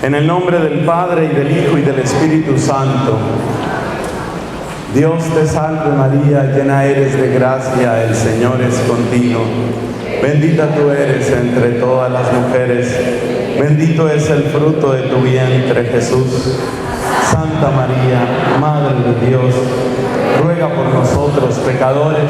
En el nombre del Padre, y del Hijo, y del Espíritu Santo. Dios te salve María, llena eres de gracia, el Señor es contigo. Bendita tú eres entre todas las mujeres, bendito es el fruto de tu vientre, Jesús. Santa María, Madre de Dios, ruega por nosotros pecadores,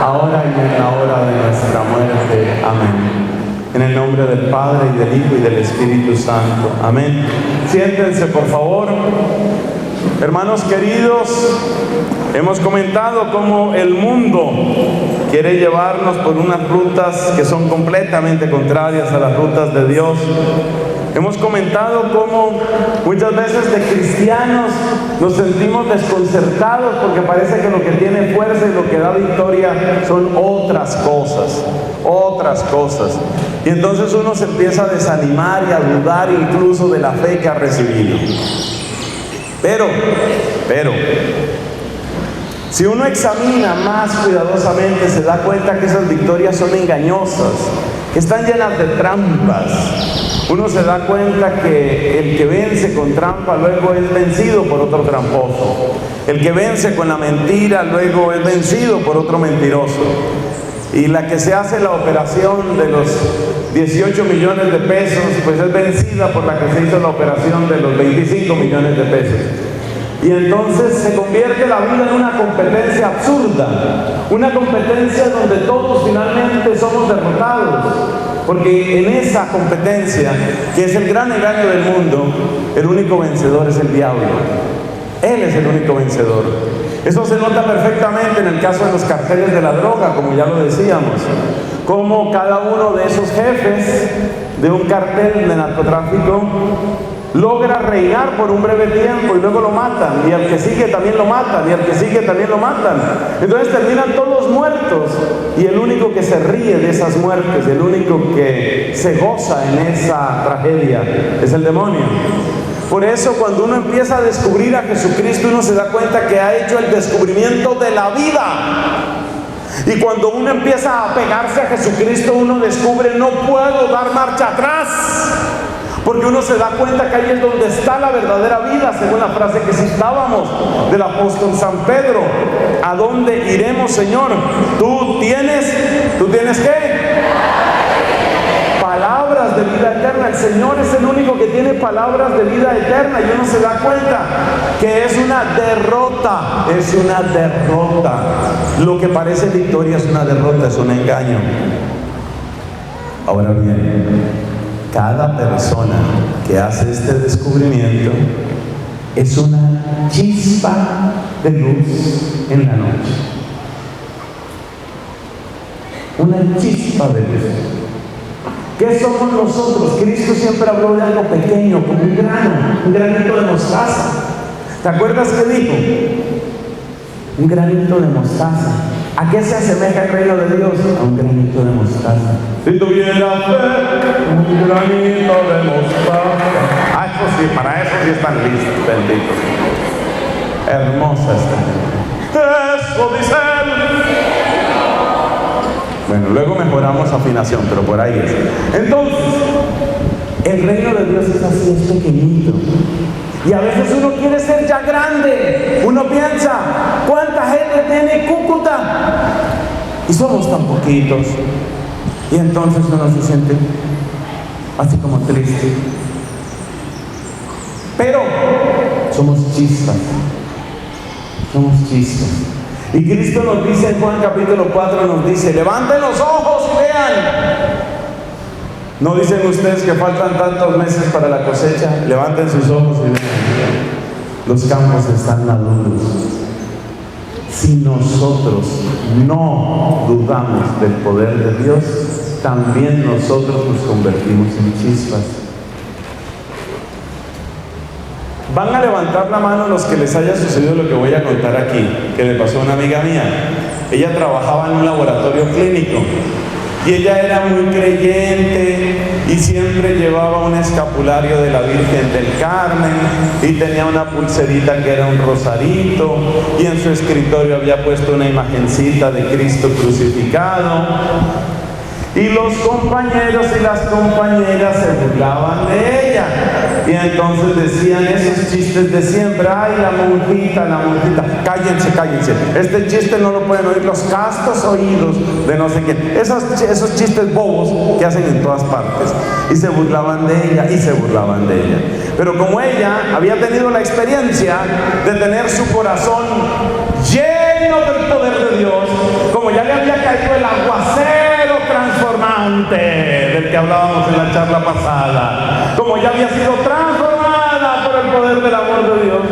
ahora y en la hora de nuestra muerte. Amén. En el nombre del Padre, y del Hijo, y del Espíritu Santo. Amén. Siéntense, por favor. Hermanos queridos, hemos comentado cómo el mundo quiere llevarnos por unas rutas que son completamente contrarias a las rutas de Dios. Hemos comentado cómo muchas veces de cristianos nos sentimos desconcertados porque parece que lo que tiene fuerza y lo que da victoria son otras cosas. Y entonces uno se empieza a desanimar y a dudar incluso de la fe que ha recibido. Pero, si uno examina más cuidadosamente, se da cuenta que esas victorias son engañosas, que están llenas de trampas. Uno se da cuenta que el que vence con trampa luego es vencido por otro tramposo. El que vence con la mentira luego es vencido por otro mentiroso. Y la que se hace la operación de los 18 millones de pesos, pues es vencida por la que se hizo la operación de los 25 millones de pesos. Y entonces se convierte la vida en una competencia absurda, una competencia donde todos finalmente somos derrotados, porque en esa competencia, que es el gran engaño del mundo, el único vencedor es el diablo. Él es el único vencedor. Eso se nota perfectamente en el caso de los carteles de la droga, como ya lo decíamos, como cada uno de esos jefes de un cartel de narcotráfico logra reinar por un breve tiempo y luego lo matan, y al que sigue también lo matan, y al que sigue también lo matan. Entonces terminan todos muertos, y el único que se ríe de esas muertes, el único que se goza en esa tragedia es el demonio. Por eso cuando uno empieza a descubrir a Jesucristo, uno se da cuenta que ha hecho el descubrimiento de la vida. Y cuando uno empieza a apegarse a Jesucristo, uno descubre: no puedo dar marcha atrás. Porque uno se da cuenta que ahí es donde está la verdadera vida, según la frase que citábamos del apóstol San Pedro. ¿A dónde iremos, Señor? ¿Tú tienes qué? Palabras de vida eterna. El Señor es el único que tiene palabras de vida eterna, y uno se da cuenta que es una derrota. Lo que parece victoria es una derrota, es un engaño. Ahora bien, cada persona que hace este descubrimiento es una chispa de luz en la noche. Una chispa de luz. ¿Qué somos nosotros? Cristo siempre habló de algo pequeño, como un granito de mostaza. ¿Te acuerdas qué dijo? Un granito de mostaza. ¿A qué se asemeja el reino de Dios? A un granito de mostaza. Si tuviera fe, un granito de mostaza. Eso sí, para eso sí están listos, benditos. Hermosa está. Eso dice él. Bueno, luego mejoramos afinación, pero por ahí es. Entonces, el reino de Dios es así, es pequeñito. Y a veces uno quiere ser ya grande. Uno piensa: ¿cuánta gente tiene Cúcuta? Y somos tan poquitos. Y entonces uno se siente así como triste. Pero somos chispas. Y Cristo nos dice en Juan capítulo 4, nos dice: levanten los ojos y vean. ¿No dicen ustedes que faltan tantos meses para la cosecha? Levanten sus ojos y vean. Los campos están maduros. Si nosotros no dudamos del poder de Dios, también nosotros nos convertimos en chispas. Van a levantar la mano los que les haya sucedido lo que voy a contar aquí, que le pasó a una amiga mía. Ella trabajaba en un laboratorio clínico y ella era muy creyente y siempre llevaba un escapulario de la Virgen del Carmen y tenía una pulserita que era un rosarito, y en su escritorio había puesto una imagencita de Cristo crucificado. Y los compañeros y las compañeras se burlaban de ella. Y entonces decían esos chistes de siempre: ay, la monjita, la monjita. Cállense, cállense. Este chiste no lo pueden oír los castos oídos de no sé quién. Esos chistes bobos que hacen en todas partes. Y se burlaban de ella, y se burlaban de ella. Pero como ella había tenido la experiencia de tener su corazón lleno del poder de Dios, como ya le había caído el aguacero transformante del que hablábamos en la charla pasada, como ya había sido transformada por el poder del amor de Dios,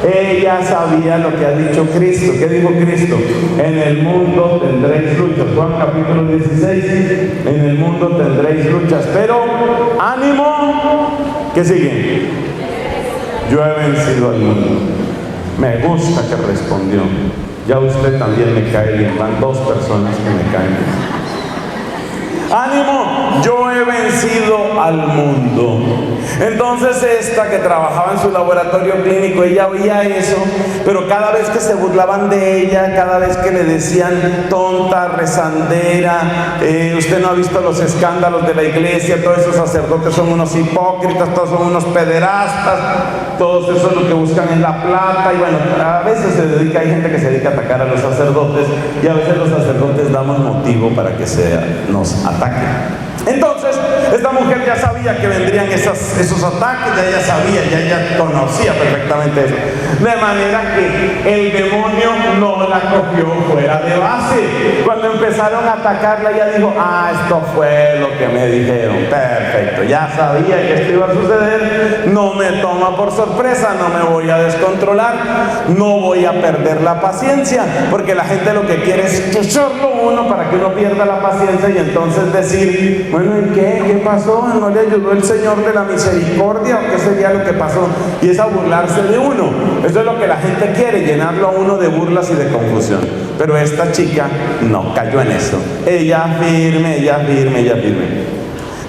ella sabía lo que ha dicho Cristo. ¿Qué dijo Cristo? En el mundo tendréis luchas. Juan capítulo 16, en el mundo tendréis luchas, pero ánimo. ¿Qué sigue? Yo he vencido al mundo. Me gusta que respondió. Ya usted también me cae bien. Van dos personas que me caen bien. ánimo, yo he vencido al mundo. Entonces esta que trabajaba en su laboratorio clínico, ella oía eso, pero cada vez que se burlaban de ella, cada vez que le decían tonta, rezandera, usted no ha visto los escándalos de la iglesia, todos esos sacerdotes son unos hipócritas, todos son unos pederastas, todos esos lo que buscan es la plata. Y bueno, a veces hay gente que se dedica a atacar a los sacerdotes, y a veces los sacerdotes damos motivo para que nos ataquen. Entonces, esta mujer ya sabía que vendrían esos ataques, ya ella conocía perfectamente eso. De manera que el demonio no la cogió fuera de base. Cuando empezaron a atacarla, ella dijo: esto fue lo que me dijeron. Perfecto, ya sabía que esto iba a suceder. No me toma por sorpresa, no me voy a descontrolar, no voy a perder la paciencia, porque la gente lo que quiere es chucharlo uno para que uno pierda la paciencia y entonces decir: bueno, ¿y qué? ¿Qué pasó? ¿No le ayudó el Señor de la misericordia? ¿O qué sería lo que pasó? Y es a burlarse de uno. Eso es lo que la gente quiere, llenarlo a uno de burlas y de confusión. Pero esta chica no cayó en eso. Ella firme.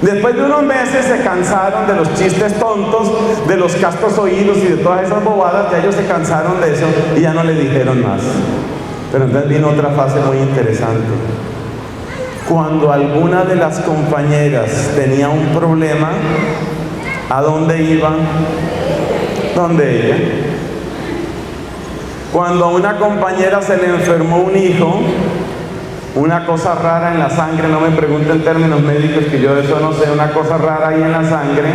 Después de unos meses se cansaron de los chistes tontos, de los castos oídos y de todas esas bobadas. Ya ellos se cansaron de eso y ya no le dijeron más. Pero entonces vino otra fase muy interesante. Cuando alguna de las compañeras tenía un problema, ¿a dónde iban? ¿Dónde ella? Cuando a una compañera se le enfermó un hijo, una cosa rara en la sangre, no me pregunten términos médicos que yo de eso no sé, una cosa rara ahí en la sangre,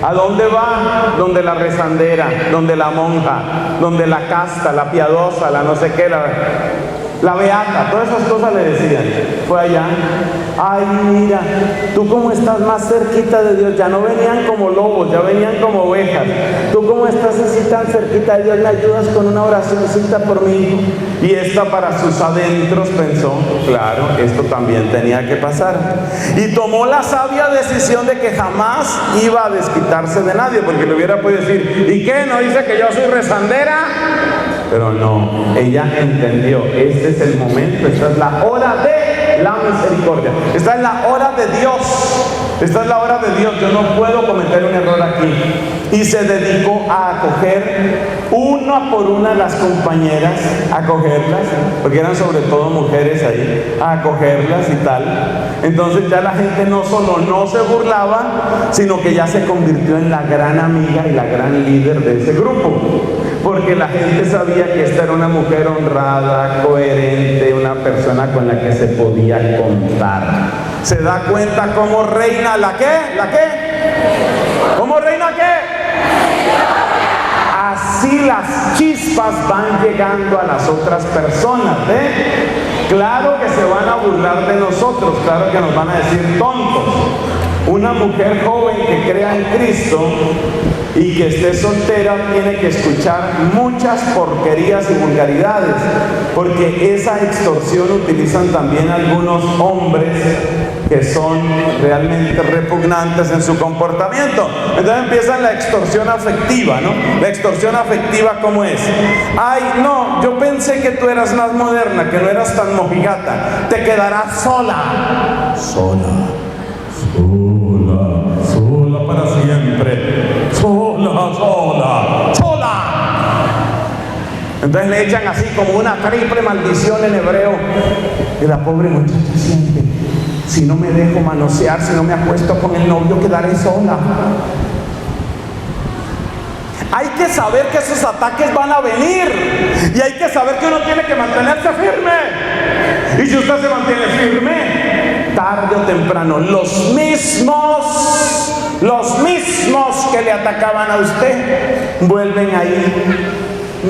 ¿a dónde va? Donde la rezandera, donde la monja, donde la casta, la piadosa, la no sé qué, la beata, todas esas cosas le decían. Fue allá: ay, mira, tú cómo estás más cerquita de Dios. Ya no venían como lobos, ya venían como ovejas. Tú cómo estás así tan cerquita de Dios, me ayudas con una oracióncita por mi hijo. Y esta, para sus adentros, pensó: claro, esto también tenía que pasar. Y tomó la sabia decisión de que jamás iba a desquitarse de nadie, porque le hubiera podido decir: ¿y qué? ¿No dice que yo soy rezandera? Pero no, ella entendió: este es el momento, esta es la hora de la misericordia, esta es la hora de Dios, esta es la hora de Dios, yo no puedo cometer un error aquí. Y se dedicó a acoger una por una las compañeras, a acogerlas, porque eran sobre todo mujeres ahí, a acogerlas y tal. Entonces ya la gente no solo no se burlaba, sino que ya se convirtió en la gran amiga y la gran líder de ese grupo, porque la gente sabía que esta era una mujer honrada, coherente, una persona con la que se podía contar. ¿Se da cuenta cómo reina la qué? ¿La qué? ¿Cómo reina qué? Así las chispas van llegando a las otras personas, Claro que se van a burlar de nosotros, claro que nos van a decir tontos. Una mujer joven que crea en Cristo y que esté soltera tiene que escuchar muchas porquerías y vulgaridades, porque esa extorsión utilizan también algunos hombres que son realmente repugnantes en su comportamiento. Entonces empiezan la extorsión afectiva, ¿no? La extorsión afectiva, ¿cómo es? Ay, no, yo pensé que tú eras más moderna, que no eras tan mojigata, te quedarás sola para siempre, sola. Entonces le echan así como una triple maldición en hebreo, y la pobre muchacha siente: si no me dejo manosear, si no me acuesto con el novio, quedaré sola. Hay que saber que esos ataques van a venir y hay que saber que uno tiene que mantenerse firme. Y si usted se mantiene firme, tarde o temprano, los mismos que le atacaban a usted, vuelven ahí.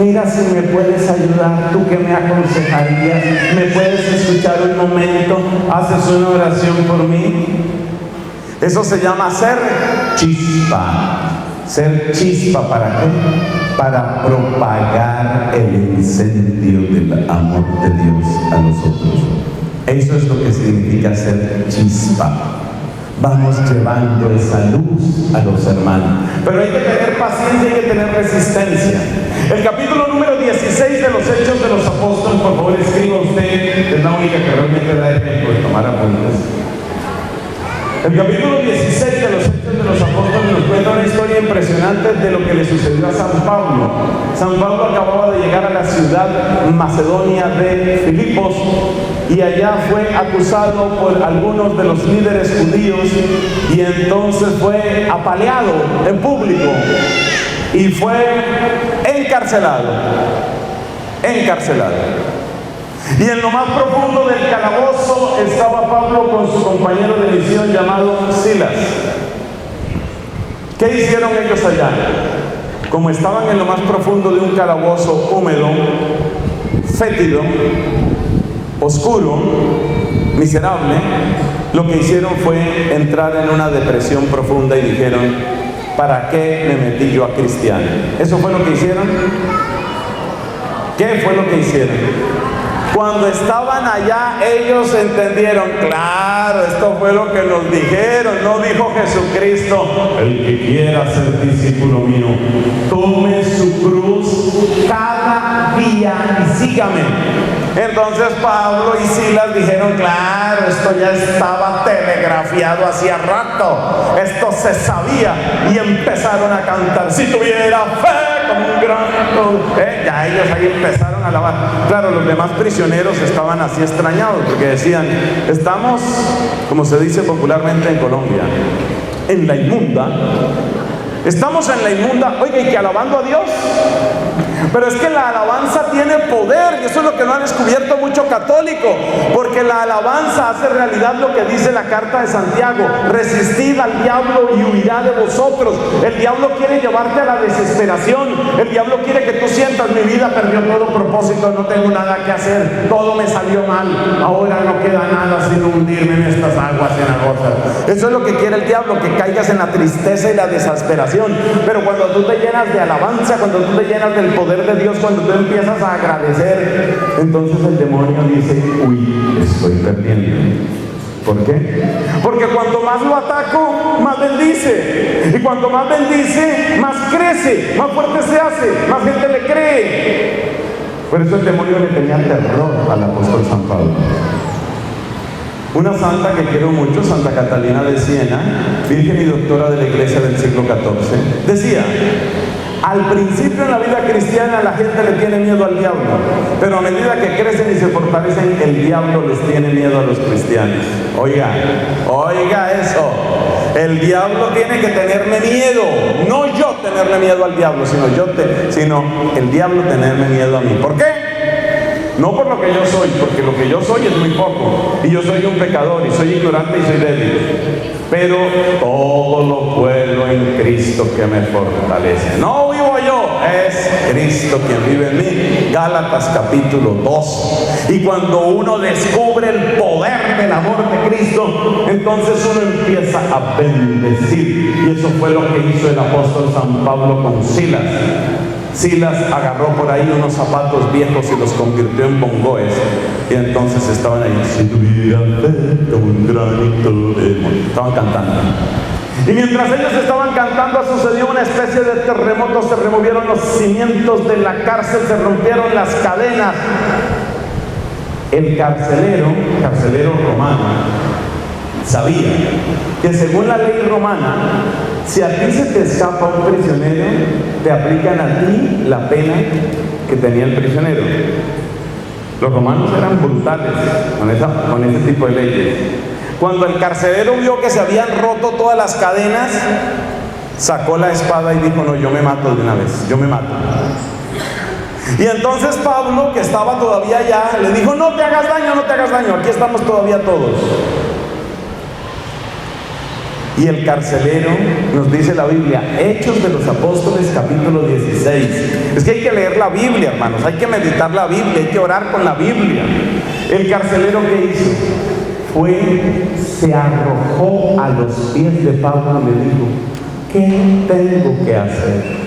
Mira, si me puedes ayudar, tú que me aconsejarías, me puedes escuchar un momento, haces una oración por mí. Eso se llama ser chispa. Ser chispa, ¿para qué? Para propagar el incendio del amor de Dios a nosotros. Eso es lo que significa ser chispa. Vamos llevando esa luz a los hermanos. Pero hay que tener paciencia y hay que tener resistencia. El capítulo número 16 de los Hechos de los Apóstoles, por favor escriba usted, es la única que realmente da ejemplo de tomar apuntes. El capítulo 16 de los Hechos de los Apóstoles nos cuenta una historia impresionante de lo que le sucedió a San Pablo. San Pablo acababa de llegar a la ciudad macedonia de Filipos y allá fue acusado por algunos de los líderes judíos y entonces fue apaleado en público y fue encarcelado. Y en lo más profundo del calabozo estaba Pablo con su compañero de misión llamado Silas. ¿Qué hicieron ellos allá? Como estaban en lo más profundo de un calabozo húmedo, fétido, oscuro, miserable, lo que hicieron fue entrar en una depresión profunda y dijeron: ¿para qué me metí yo a cristiano? ¿Eso fue lo que hicieron? ¿Qué fue lo que hicieron? Cuando estaban allá, ellos entendieron: claro, esto fue lo que nos dijeron. No dijo Jesucristo: el que quiera ser discípulo mío, tome su cruz cada día y sígame. Entonces Pablo y Silas dijeron: claro, esto ya estaba telegrafiado hacía rato, esto se sabía, y empezaron a cantar: si tuviera fe como un granito. Ya ellos ahí empezaron a alabar. Claro, los demás prisioneros estaban así extrañados porque decían: estamos, como se dice popularmente en Colombia, en la inmunda. Estamos en la inmunda, oiga, y que alabando a Dios. Pero es que la alabanza tiene poder, y eso es lo que no ha descubierto mucho católico, porque la alabanza hace realidad lo que dice la carta de Santiago: resistid al diablo y huirá de vosotros. El diablo quiere llevarte a la desesperación, el diablo quiere que tú sientas: mi vida perdió todo propósito, no tengo nada que hacer, todo me salió mal, ahora no queda nada sino hundirme en estas aguas cenagosas. Eso es lo que quiere el diablo, que caigas en la tristeza y la desesperación. Pero cuando tú te llenas de alabanza, cuando tú te llenas del poder de Dios, cuando tú empiezas a agradecer, entonces el demonio dice: uy, estoy perdiendo. ¿Por qué? Porque cuanto más lo ataco, más bendice. Y cuanto más bendice, más crece, más fuerte se hace, más gente le cree. Por eso el demonio le tenía terror al apóstol San Pablo. Una santa que quiero mucho, Santa Catalina de Siena, virgen y doctora de la iglesia del siglo XIV, decía: al principio en la vida cristiana la gente le tiene miedo al diablo, pero a medida que crecen y se fortalecen, el diablo les tiene miedo a los cristianos. Oiga eso. El diablo tiene que tenerme miedo, no yo tenerle miedo al diablo, sino el diablo tenerme miedo a mí. ¿Por qué? No por lo que yo soy, porque lo que yo soy es muy poco, y yo soy un pecador, y soy ignorante y soy débil. Pero todo lo puedo en Cristo que me fortalece. No vivo yo, es Cristo quien vive en mí. Gálatas capítulo 2. Y cuando uno descubre el poder del amor de Cristo, entonces uno empieza a bendecir. Y eso fue lo que hizo el apóstol San Pablo con Silas. Silas agarró por ahí unos zapatos viejos y los convirtió en bongoes, y entonces estaban ahí: si tuviera fe como un granito de moho. Estaban cantando. Y mientras ellos estaban cantando, sucedió una especie de terremoto. Se removieron los cimientos de la cárcel, se rompieron las cadenas. El carcelero romano, sabía que según la ley romana, si a ti se te escapa un prisionero, te aplican a ti la pena que tenía el prisionero. Los romanos eran brutales con ese tipo de leyes. Cuando el carcelero vio que se habían roto todas las cadenas, sacó la espada y dijo: no, yo me mato de una vez, yo me mato. Y entonces Pablo, que estaba todavía allá, le dijo: no te hagas daño, no te hagas daño, aquí estamos todavía todos. Y el carcelero, nos dice la Biblia, Hechos de los Apóstoles, capítulo 16. Es que hay que leer la Biblia, hermanos, hay que meditar la Biblia, hay que orar con la Biblia. El carcelero, ¿qué hizo? Se arrojó a los pies de Pablo y le dijo: ¿qué tengo que hacer?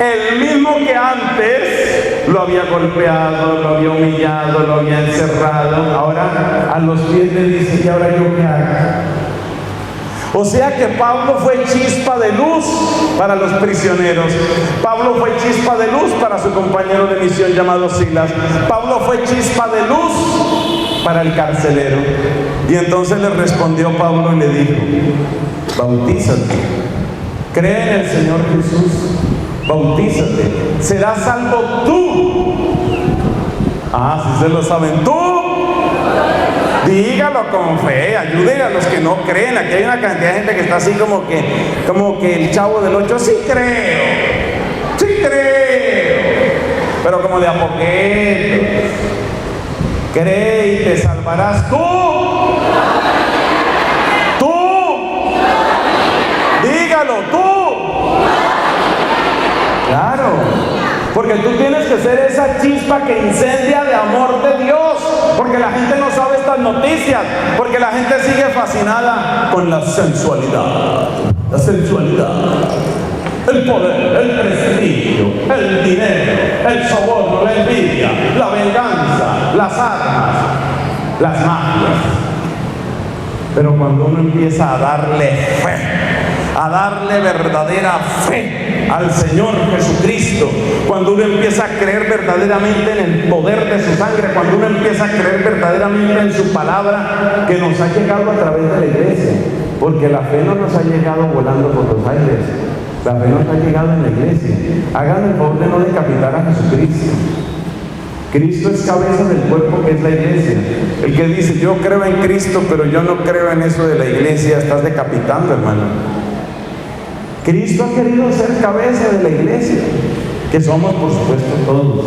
El mismo que antes lo había golpeado, lo había humillado, lo había encerrado, ahora a los pies le dice: ¿y ahora yo qué hago? O sea que Pablo fue chispa de luz para los prisioneros. Pablo fue chispa de luz para su compañero de misión llamado Silas. Pablo fue chispa de luz para el carcelero. Y entonces le respondió Pablo y le dijo: bautízate, cree en el Señor Jesús, bautízate, serás salvo tú. Si se lo saben, tú. Dígalo con fe, ayuden a los que no creen. Aquí hay una cantidad de gente que está así como que el Chavo del 8, sí creo, pero como de a poquito. Cree y te salvarás tú. Dígalo tú. Claro, porque tú tienes que ser esa chispa que incendia de amor de Dios. Porque la gente no sabe estas noticias, porque la gente sigue fascinada con la sensualidad, el poder, el prestigio, el dinero, el soborno, la envidia, la venganza, las armas, las magias. Pero cuando uno empieza a darle fe, a darle verdadera fe al Señor Jesucristo, cuando uno empieza a creer verdaderamente en el poder de su sangre, cuando uno empieza a creer verdaderamente en su palabra, que nos ha llegado a través de la iglesia, porque la fe no nos ha llegado volando por los aires, la fe nos ha llegado en la iglesia. Hagan el favor de no decapitar a Jesucristo. Cristo es cabeza del cuerpo, que es la iglesia. El que dice: yo creo en Cristo, pero yo no creo en eso de la iglesia, estás decapitando, hermano. Cristo ha querido ser cabeza de la iglesia, que somos por supuesto todos.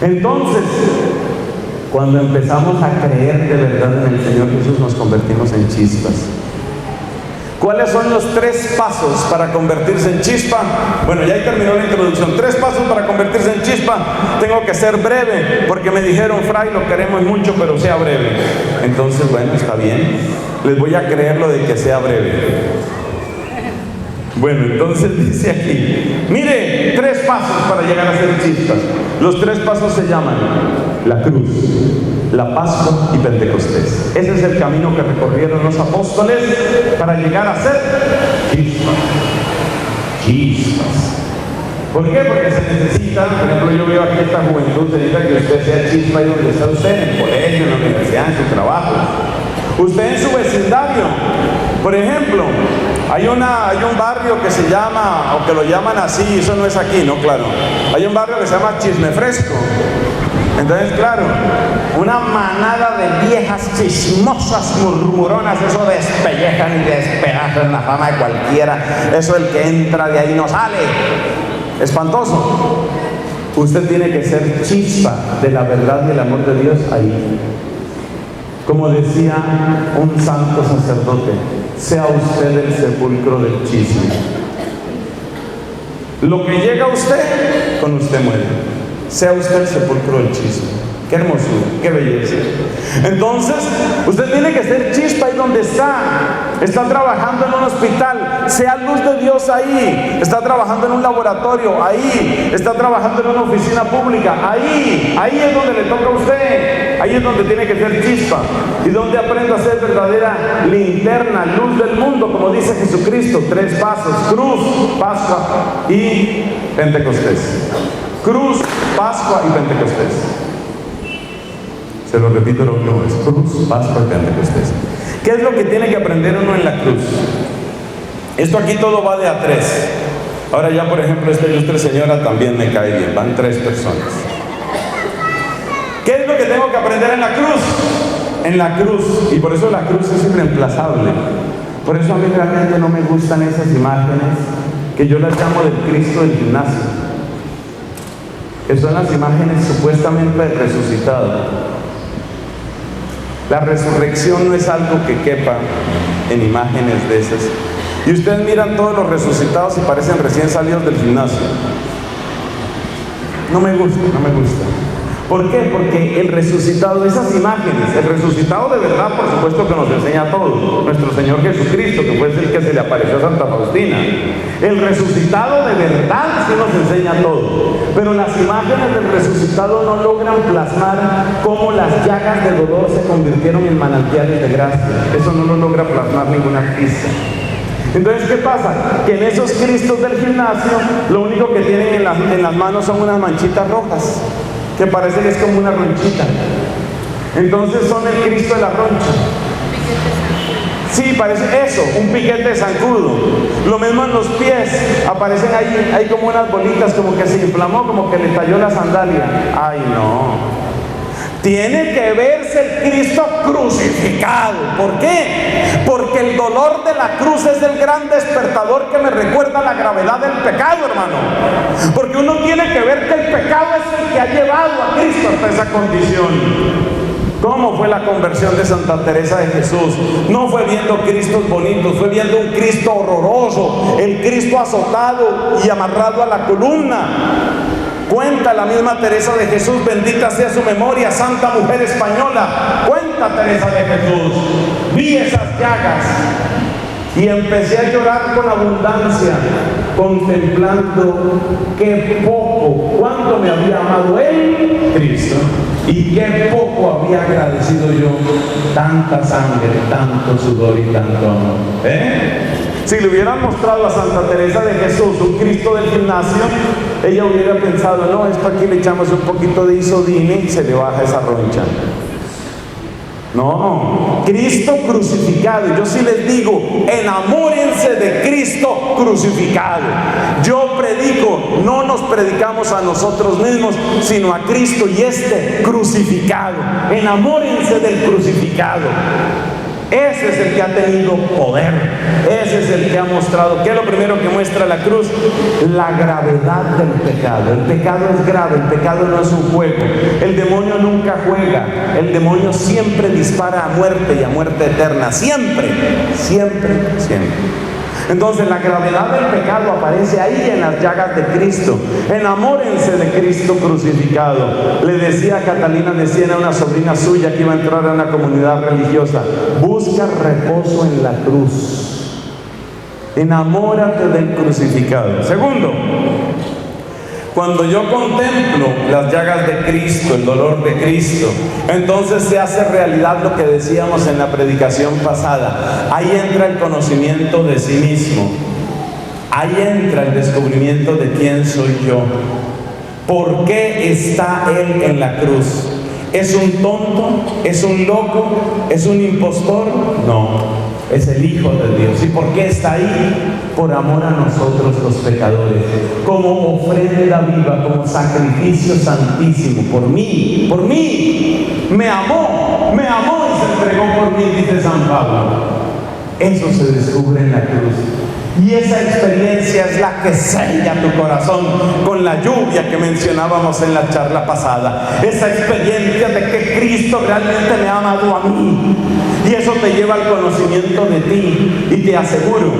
Entonces, cuando empezamos a creer de verdad en el Señor Jesús, nos convertimos en chispas. ¿Cuáles son los 3 pasos para convertirse en chispa? Bueno, ya ahí terminó la introducción. 3 pasos para convertirse en chispa. Tengo que ser breve, porque me dijeron: Fray, lo queremos mucho, pero sea breve. Entonces, bueno, está bien. Les voy a creer lo de que sea breve. Bueno, entonces dice aquí, mire, 3 pasos para llegar a ser chispas. Los 3 pasos se llaman la cruz, la Pascua y Pentecostés. Ese es el camino que recorrieron los apóstoles para llegar a ser chispas. ¿Por qué? Porque se necesita, por ejemplo, yo veo aquí esta juventud, se necesita que usted sea chispa ahí donde está usted, en el colegio, en la universidad, en su trabajo. Usted en su vecindario, por ejemplo, hay un barrio que se llama, o que lo llaman así, eso no es aquí, no, claro. Hay un barrio que se llama Chisme Fresco. Entonces, claro, una manada de viejas chismosas, murmuronas, eso despellejan y despedazan la fama de cualquiera. Eso, el que entra de ahí no sale. Espantoso. Usted tiene que ser chispa de la verdad y el amor de Dios ahí. Como decía un santo sacerdote: sea usted el sepulcro del chisme. Lo que llega a usted, con usted muere. Sea usted el sepulcro del chisme. Qué hermosura, qué belleza. Entonces, usted tiene que ser chispa ahí donde está. Está trabajando en un hospital, sea luz de Dios ahí. Está trabajando en un laboratorio, ahí. Está trabajando en una oficina pública, ahí. Ahí es donde le toca a usted. Ahí es donde tiene que ser chispa. Y donde aprende a ser verdadera linterna, luz del mundo, como dice Jesucristo. 3 pasos: cruz, Pascua y Pentecostés. Cruz, Pascua y Pentecostés. Se lo repito lo último vez: cruz, Pascua y Pentecostés. ¿Qué es lo que tiene que aprender uno en la cruz? Esto aquí todo va de a 3. Ahora ya, por ejemplo, esta ilustre señora también me cae bien. Van 3 personas. ¿Qué es lo que tengo que aprender en la cruz? En la cruz, y por eso la cruz es irreemplazable. Por eso a mí realmente no me gustan esas imágenes que yo las llamo del Cristo del gimnasio, que son las imágenes supuestamente del resucitado. La resurrección no es algo que quepa en imágenes de esas. Y ustedes miran todos los resucitados y parecen recién salidos del gimnasio. No me gusta. ¿Por qué? Porque el resucitado, esas imágenes, el resucitado de verdad, por supuesto que nos enseña todo. Nuestro Señor Jesucristo, que fue el que se le apareció a Santa Faustina. El resucitado de verdad sí nos enseña todo. Pero las imágenes del resucitado no logran plasmar cómo las llagas de dolor se convirtieron en manantiales de gracia. Eso no lo logra plasmar ninguna artista. Entonces, ¿qué pasa? Que en esos Cristos del gimnasio, lo único que tienen en las manos son unas manchitas rojas, que parece que es como una ronchita. Entonces son el Cristo de la roncha. Sí, parece eso, un piquete de zancudo. Lo mismo en los pies, aparecen ahí, hay como unas bolitas, como que se inflamó, como que le talló la sandalia. Ay, no. Tiene que verse el Cristo crucificado. ¿Por qué? Porque el dolor de la cruz es el gran despertador que me recuerda la gravedad del pecado, hermano. Porque uno tiene que ver que el pecado es el que ha llevado a Cristo hasta esa condición. ¿Cómo fue la conversión de Santa Teresa de Jesús? No fue viendo Cristos bonitos, fue viendo un Cristo horroroso, el Cristo azotado y amarrado a la columna. Cuenta la misma Teresa de Jesús, bendita sea su memoria, santa mujer española. Cuenta Teresa de Jesús, vi esas llagas y empecé a llorar con abundancia, contemplando qué poco, cuánto me había amado Él, Cristo, y qué poco había agradecido yo tanta sangre, tanto sudor y tanto amor. Si le hubieran mostrado a Santa Teresa de Jesús un Cristo del gimnasio, ella hubiera pensado, no, esto aquí le echamos un poquito de isodine y se le baja esa roncha. No, Cristo crucificado. Yo sí les digo, enamórense de Cristo crucificado. Yo predico, no nos predicamos a nosotros mismos, sino a Cristo y crucificado. Enamórense del crucificado. Ese es el que ha tenido poder, ese es el que ha mostrado. ¿Qué es lo primero que muestra la cruz? La gravedad del pecado. El pecado es grave, el pecado no es un juego. El demonio nunca juega, el demonio siempre dispara a muerte y a muerte eterna, siempre. Entonces la gravedad del pecado aparece ahí en las llagas de Cristo. Enamórense de Cristo crucificado. Le decía Catalina de Siena, una sobrina suya que iba a entrar a una comunidad religiosa: busca reposo en la cruz. Enamórate del crucificado. Segundo, cuando yo contemplo las llagas de Cristo, el dolor de Cristo, entonces se hace realidad lo que decíamos en la predicación pasada. Ahí entra el conocimiento de sí mismo. Ahí entra el descubrimiento de quién soy yo. ¿Por qué está Él en la cruz? ¿Es un tonto? ¿Es un loco? ¿Es un impostor? No. Es el Hijo de Dios. ¿Y por qué está ahí? Por amor a nosotros los pecadores, como ofrenda viva, como sacrificio santísimo, por mí, me amó y se entregó por mí, dice San Pablo. Eso se descubre en la cruz. Y esa experiencia es la que sella tu corazón con la lluvia que mencionábamos en la charla pasada. Esa experiencia de que Cristo realmente me ha amado a mí. Y eso te lleva al conocimiento de ti. Y te aseguro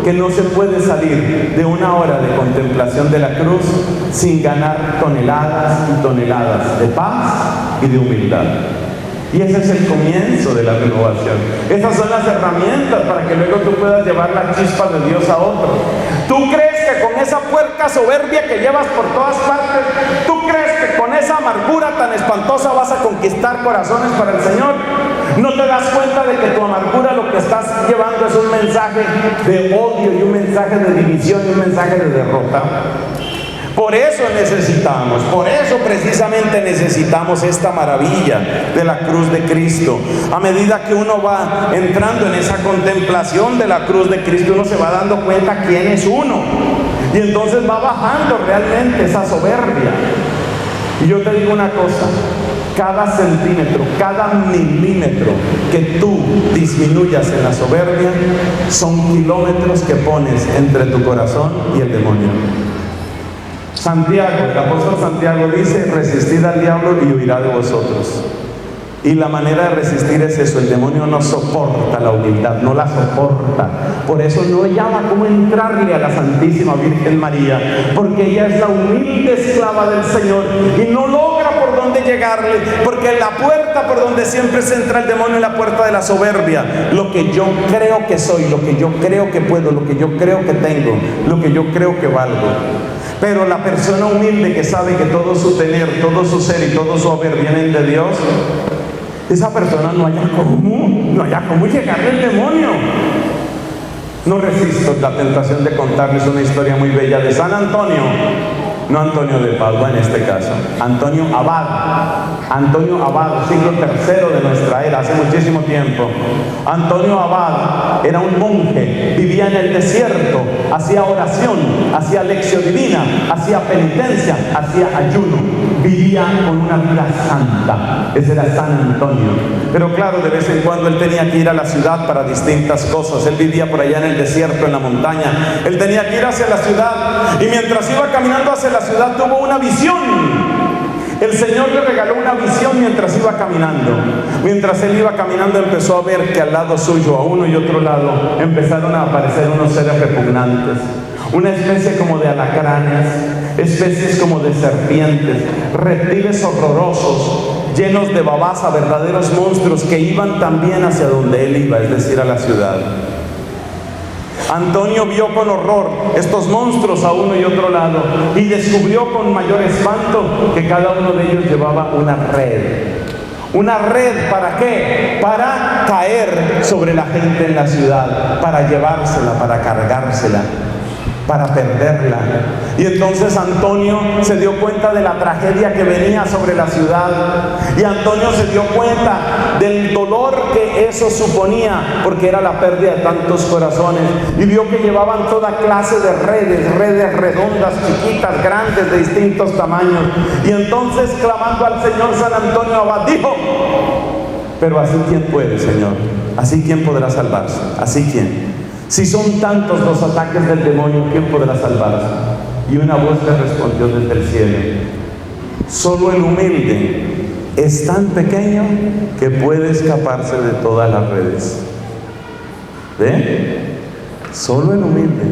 que no se puede salir de una hora de contemplación de la cruz sin ganar toneladas y toneladas de paz y de humildad. Y ese es el comienzo de la renovación. Esas son las herramientas para que luego tú puedas llevar la chispa de Dios a otro. ¿Tú crees que con esa puerca soberbia que llevas por todas partes, tú crees que con esa amargura tan espantosa vas a conquistar corazones para el Señor? ¿No te das cuenta de que tu amargura lo que estás llevando es un mensaje de odio y un mensaje de división y un mensaje de derrota? Por eso precisamente necesitamos esta maravilla de la cruz de Cristo. A medida que uno va entrando en esa contemplación de la cruz de Cristo, uno se va dando cuenta quién es uno. Y entonces va bajando realmente esa soberbia. Y yo te digo una cosa, cada centímetro, cada milímetro que tú disminuyas en la soberbia son kilómetros que pones entre tu corazón y el demonio. Santiago, el apóstol Santiago dice: resistid al diablo y huirá de vosotros. Y la manera de resistir es eso: el demonio no soporta la humildad, no la soporta. Por eso no hallaba cómo entrarle a la Santísima Virgen María, porque ella es la humilde esclava del Señor y no logra por dónde llegarle, porque la puerta por donde siempre se entra el demonio es la puerta de la soberbia. Lo que yo creo que soy, lo que yo creo que puedo, lo que yo creo que tengo, lo que yo creo que valgo. Pero la persona humilde que sabe que todo su tener, todo su ser y todo su haber vienen de Dios, esa persona no haya cómo llegarle al demonio. No resisto la tentación de contarles una historia muy bella de San Antonio, no Antonio de Padua en este caso, Antonio Abad, siglo III de nuestra era, hace muchísimo tiempo. Antonio Abad era un monje, vivía en el desierto, hacía oración, hacía lección divina, hacía penitencia, hacía ayuno, vivía con una vida santa. Ese era San Antonio. Pero claro, de vez en cuando él tenía que ir a la ciudad para distintas cosas. Él vivía por allá en el desierto, en la montaña. Él tenía que ir hacia la ciudad, y mientras iba caminando hacia la ciudad tuvo una visión. El Señor le regaló una visión mientras iba caminando. Mientras él iba caminando, empezó a ver que al lado suyo, a uno y otro lado, empezaron a aparecer unos seres repugnantes, una especie como de alacranes, especies como de serpientes, reptiles horrorosos, llenos de babasa, verdaderos monstruos que iban también hacia donde él iba, es decir, a la ciudad. Antonio vio con horror estos monstruos a uno y otro lado, y descubrió con mayor espanto que cada uno de ellos llevaba una red. ¿Una red para qué? Para caer sobre la gente en la ciudad, para llevársela, para cargársela, para perderla. Y entonces Antonio se dio cuenta de la tragedia que venía sobre la ciudad, y Antonio se dio cuenta del dolor que eso suponía, porque era la pérdida de tantos corazones, y vio que llevaban toda clase de redes redondas, chiquitas, grandes, de distintos tamaños. Y entonces, clamando al Señor, San Antonio Abad dijo: pero así quién puede, Señor, así quién podrá salvarse, así quién. Si son tantos los ataques del demonio, ¿quién podrá salvarse? Y una voz le respondió desde el cielo: solo el humilde es tan pequeño que puede escaparse de todas las redes. ¿Ve? Solo el humilde.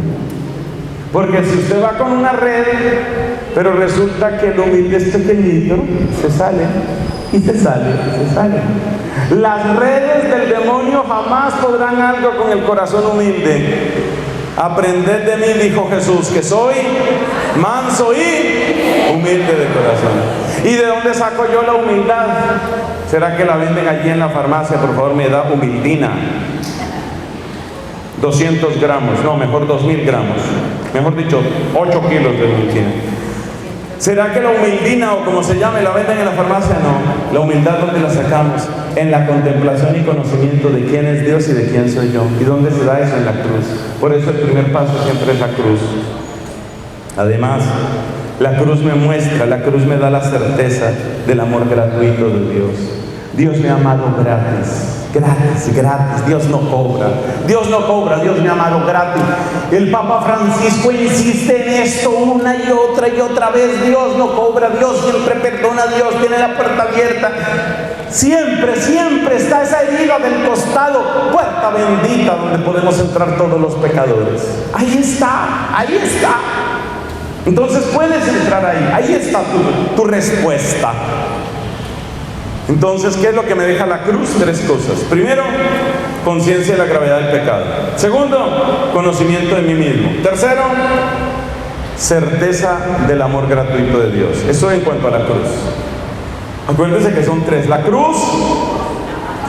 Porque si usted va con una red, pero resulta que el humilde es pequeñito, se sale, y se sale, y se sale. Las redes del demonio jamás podrán algo con el corazón humilde. Aprended de mí, dijo Jesús, que soy manso y humilde de corazón. ¿Y de dónde saco yo la humildad? ¿Será que la venden allí en la farmacia? Por favor, me da humildina. 200 gramos, no, mejor 2000 gramos. Mejor dicho, 8 kilos de humildina. ¿Será que la humildina, o como se llame, la venden en la farmacia? No. La humildad, ¿dónde la sacamos? En la contemplación y conocimiento de quién es Dios y de quién soy yo. ¿Y dónde se da eso? En la cruz. Por eso el primer paso siempre es la cruz. Además, la cruz me muestra, la cruz me da la certeza del amor gratuito de Dios. Dios me ha amado gratis. Gratis, gratis. Dios no cobra. Dios no cobra, Dios me ha amado gratis. El Papa Francisco insiste en esto una y otra vez. Dios no cobra, Dios siempre perdona, Dios tiene la puerta abierta. Siempre, siempre está esa herida del costado, puerta bendita donde podemos entrar todos los pecadores. Ahí está, ahí está. Entonces puedes entrar ahí, ahí está tu respuesta. Entonces, ¿qué es lo que me deja la cruz? 3 cosas. Primero, conciencia de la gravedad del pecado. Segundo, conocimiento de mí mismo. Tercero, certeza del amor gratuito de Dios. Eso en cuanto a la cruz. Acuérdense que son 3: la cruz,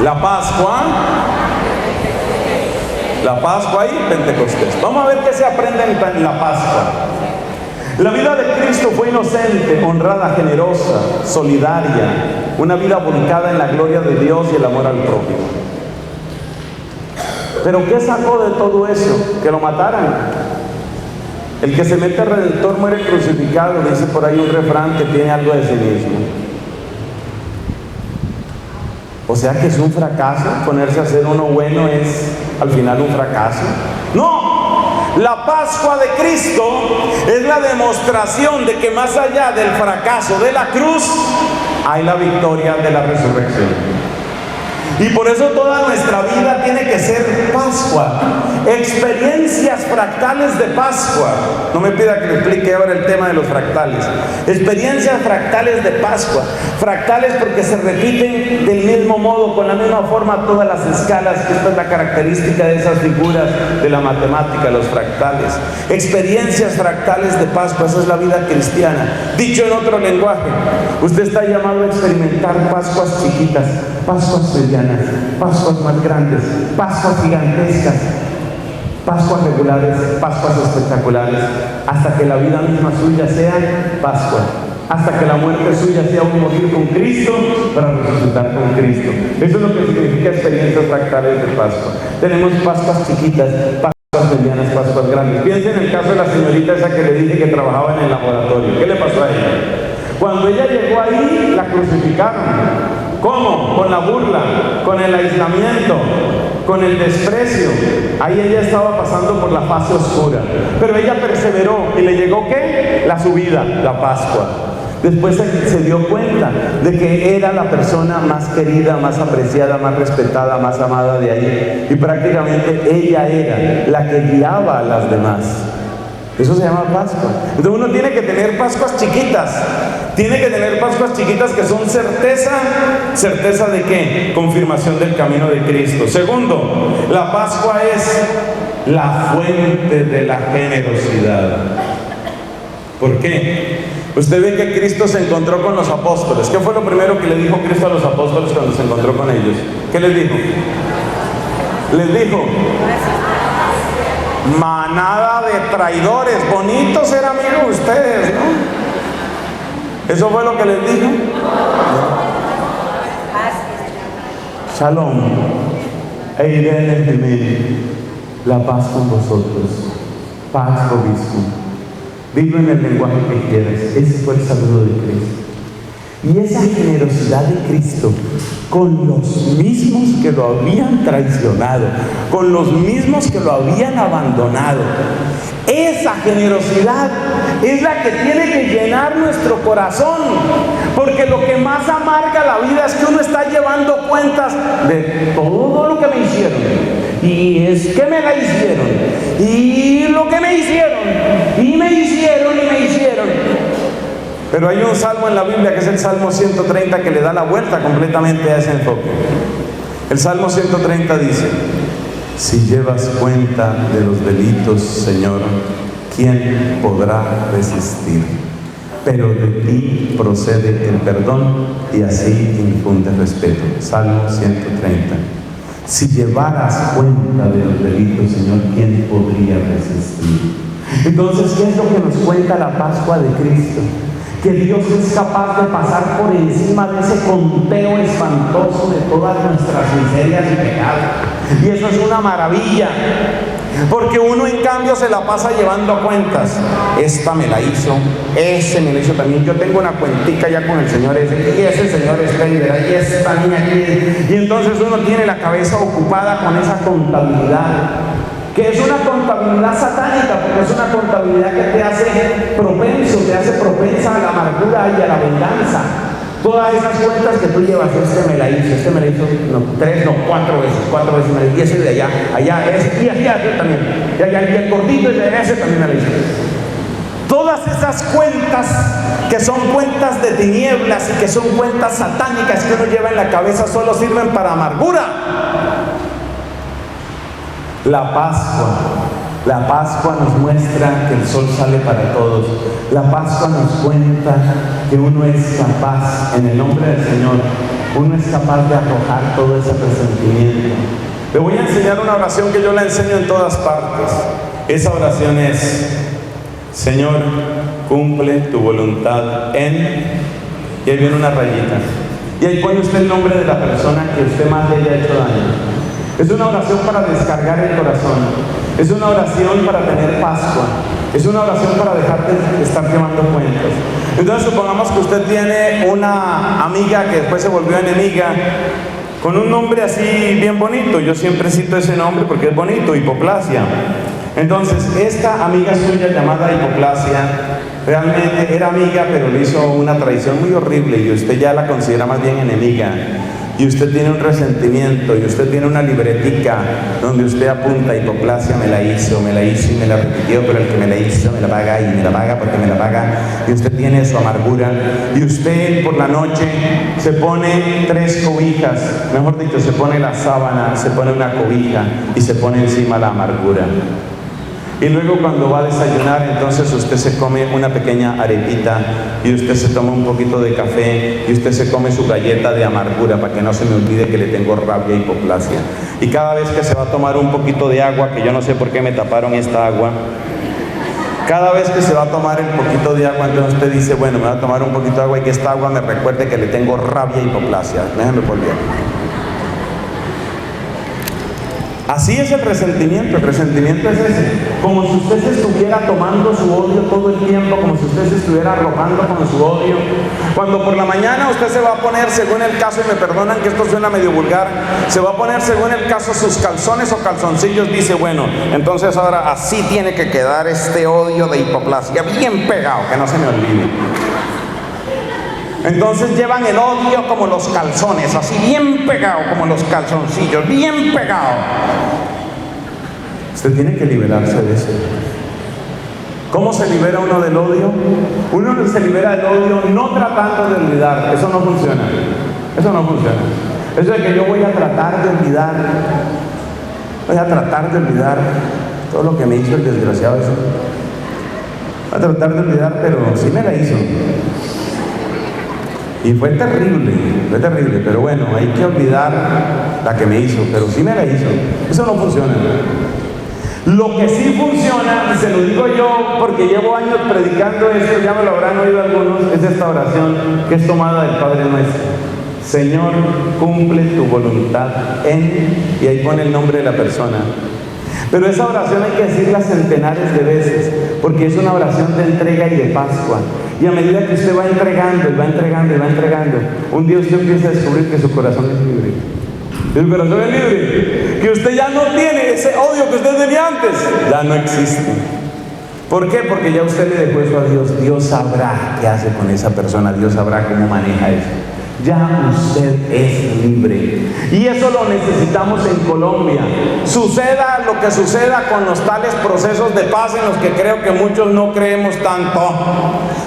la Pascua y Pentecostés. Vamos a ver qué se aprende en la Pascua. La vida de Cristo fue inocente, honrada, generosa, solidaria, una vida volcada en la gloria de Dios y el amor al prójimo. ¿Pero qué sacó de todo eso? Que lo mataran. El que se mete al Redentor muere crucificado, dice por ahí un refrán que tiene algo de sí mismo. O sea que es un fracaso, ponerse a hacer uno bueno es al final un fracaso. No, la Pascua de Cristo es la demostración de que más allá del fracaso de la cruz, hay la victoria de la resurrección. Y por eso toda nuestra vida tiene que ser Pascua, experiencias fractales de Pascua. No me pida que le explique ahora el tema de los fractales. Experiencias fractales de Pascua. Fractales porque se repiten del mismo modo, con la misma forma, todas las escalas. Esta es la característica de esas figuras de la matemática, los fractales. Experiencias fractales de Pascua, esa es la vida cristiana. Dicho en otro lenguaje, usted está llamado a experimentar Pascuas chiquitas, Pascuas medianas, Pascuas más grandes, Pascuas gigantescas, Pascuas regulares, Pascuas espectaculares, hasta que la vida misma suya sea Pascua, hasta que la muerte suya sea un morir con Cristo para resucitar con Cristo. Eso es lo que significa experiencias fractales de Pascua. Tenemos Pascuas chiquitas, Pascuas medianas, Pascuas grandes. Piensen en el caso de la señorita esa que le dije que trabajaba en el laboratorio. ¿Qué le pasó a ella? Cuando ella llegó ahí, la crucificaron. ¿Cómo? Con la burla, con el aislamiento, con el desprecio. Ahí ella estaba pasando por la fase oscura. Pero ella perseveró y le llegó ¿qué? La subida, la Pascua. Después se dio cuenta de que era la persona más querida, más apreciada, más respetada, más amada de ahí. Y prácticamente ella era la que guiaba a las demás. Eso se llama Pascua. Entonces uno tiene que tener Pascuas chiquitas. Tiene que tener Pascuas chiquitas que son certeza. ¿Certeza de qué? Confirmación del camino de Cristo. Segundo, la Pascua es la fuente de la generosidad. ¿Por qué? Usted ve que Cristo se encontró con los apóstoles. ¿Qué fue lo primero que le dijo Cristo a los apóstoles cuando se encontró con ellos? ¿Qué les dijo? Les dijo: manada de traidores, bonitos ser amigos ustedes, ¿no? ¿Eso fue lo que les dijo? Shalom, Eirene Gemini, la paz con vosotros, paz vobiscum. Dilo en el lenguaje que quieras. Ese fue el saludo de Cristo. Y esa generosidad de Cristo con los mismos que lo habían traicionado, con los mismos que lo habían abandonado, esa generosidad es la que tiene que llenar nuestro corazón, porque lo que más amarga la vida es que uno está llevando cuentas de todo lo que me hicieron, y es que me la hicieron, y lo que me hicieron, y me hicieron, y me hicieron. Pero hay un salmo en la Biblia que es el Salmo 130 que le da la vuelta completamente a ese enfoque. El Salmo 130 dice: si llevas cuenta de los delitos, Señor, ¿quién podrá resistir? Pero de ti procede el perdón y así infunde respeto. Salmo 130. Si llevaras cuenta de los delitos, Señor, ¿quién podría resistir? Entonces, ¿qué es lo que nos cuenta la Pascua de Cristo? Que Dios es capaz de pasar por encima de ese conteo espantoso de todas nuestras miserias y pecados. Y eso es una maravilla, porque uno en cambio se la pasa llevando cuentas. Esta me la hizo, ese me la hizo también. Yo tengo una cuentica ya con el señor ese, y ese señor está ahí, y esta niña aquí. Y entonces uno tiene la cabeza ocupada con esa contabilidad, que es una contabilidad satánica, porque es una contabilidad que te hace propenso, te hace propensa a la amargura y a la venganza. Todas esas cuentas que tú llevas: este me la hizo, no, 3, no, 4 veces me la hizo, y ese de allá, ese, y aquel también, y el gordito ese también me la hizo. Todas esas cuentas que son cuentas de tinieblas y que son cuentas satánicas que uno lleva en la cabeza solo sirven para amargura. La Pascua nos muestra que el sol sale para todos. La Pascua nos cuenta que uno es capaz, en el nombre del Señor, uno es capaz de arrojar todo ese resentimiento. Le voy a enseñar una oración que yo la enseño en todas partes. Esa oración es: Señor, cumple tu voluntad en... Y ahí viene una rayita. Y ahí pone usted el nombre de la persona que usted más le haya hecho daño. Es una oración para descargar el corazón. Es una oración para tener Pascua. Es una oración para dejar de estar llevando cuentas. Entonces supongamos que usted tiene una amiga que después se volvió enemiga, con un nombre así bien bonito. Yo siempre cito ese nombre porque es bonito, hipoplasia. Entonces, esta amiga suya llamada Hipoplasia, realmente era amiga, pero le hizo una traición muy horrible y usted ya la considera más bien enemiga. Y usted tiene un resentimiento, y usted tiene una libretica donde usted apunta: Hipoplasia me la hizo y me la repitió, pero el que me la hizo me la paga y me la paga porque me la paga. Y usted tiene su amargura, y usted por la noche se pone 3 cobijas, mejor dicho, se pone la sábana, se pone una cobija y se pone encima la amargura. Y luego cuando va a desayunar, entonces usted se come una pequeña arepita y usted se toma un poquito de café y usted se come su galleta de amargura para que no se me olvide que le tengo rabia y hipoplasia. Y cada vez que se va a tomar un poquito de agua, que yo no sé por qué me taparon esta agua, cada vez que se va a tomar el poquito de agua, entonces usted dice: bueno, me voy a tomar un poquito de agua y que esta agua me recuerde que le tengo rabia y hipoplasia. Déjenme por bien. Así es el resentimiento es ese, como si usted se estuviera tomando su odio todo el tiempo, como si usted se estuviera arropando con su odio. Cuando por la mañana usted se va a poner, según el caso, y me perdonan que esto suena medio vulgar, se va a poner según el caso sus calzones o calzoncillos, dice: bueno, entonces ahora así tiene que quedar este odio de hipoplasia, bien pegado, que no se me olvide. Entonces llevan el odio como los calzones, así bien pegado, como los calzoncillos, bien pegado. Usted tiene que liberarse de eso. ¿Cómo se libera uno del odio? Uno se libera del odio no tratando de olvidar. Eso no funciona. Eso no funciona. Eso de que yo voy a tratar de olvidar. Voy a tratar de olvidar todo lo que me hizo el desgraciado eso. Voy a tratar de olvidar, pero sí me la hizo. Y fue terrible, pero bueno, hay que olvidar la que me hizo, pero sí me la hizo. Eso no funciona. Lo que sí funciona, y se lo digo yo porque llevo años predicando esto, ya me lo habrán oído algunos, es esta oración que es tomada del Padre Nuestro. Señor, cumple tu voluntad en, y ahí pone el nombre de la persona. Pero esa oración hay que decirla centenares de veces, porque es una oración de entrega y de Pascua. Y a medida que usted va entregando, y va entregando, y va entregando, un día usted empieza a descubrir que su corazón es libre. El corazón es libre. Que usted ya no tiene ese odio que usted tenía antes. Ya no existe. ¿Por qué? Porque ya usted le dejó eso a Dios. Dios sabrá qué hace con esa persona. Dios sabrá cómo maneja eso. Ya usted es libre. Y eso lo necesitamos en Colombia. Suceda lo que suceda con los tales procesos de paz en los que creo que muchos no creemos tanto.